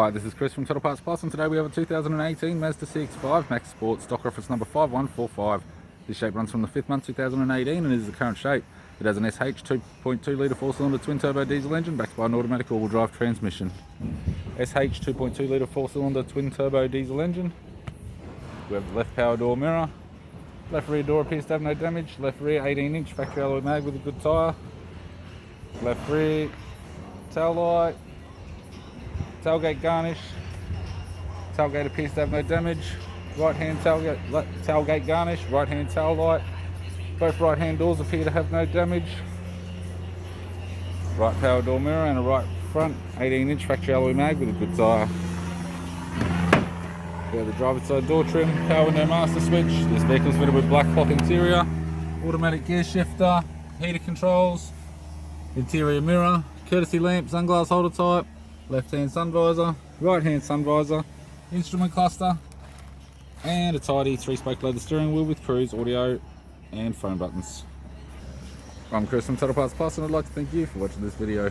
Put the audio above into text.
Hi, this is Chris from Total Parts Plus, and today we have a 2018 Mazda CX5 Maxx Sport, stock reference number 5145. This shape runs from the 5th month 2018 and is the current shape. It has an SH 2.2 litre 4-cylinder twin-turbo diesel engine backed by an automatic all-wheel drive transmission. SH 2.2 litre 4-cylinder twin-turbo diesel engine. We have the left power door mirror. Left rear door appears to have no damage. Left rear 18-inch factory alloy mag with a good tyre. Left rear tail light. Tailgate garnish. Tailgate appears to have no damage. Right hand tailgate garnish. Right hand tail light. Both right hand doors appear to have no damage. Right power door mirror and a right front 18-inch factory alloy mag with a good tyre. We have the driver's side door trim, power window master switch. This vehicle is fitted with black cloth interior, automatic gear shifter, heater controls, interior mirror, courtesy lamp, sunglass holder type, left hand sun visor, right hand sun visor, instrument cluster, and a tidy 3-spoke leather steering wheel with cruise audio and phone buttons. I'm Chris from Total Parts Plus, and I'd like to thank you for watching this video.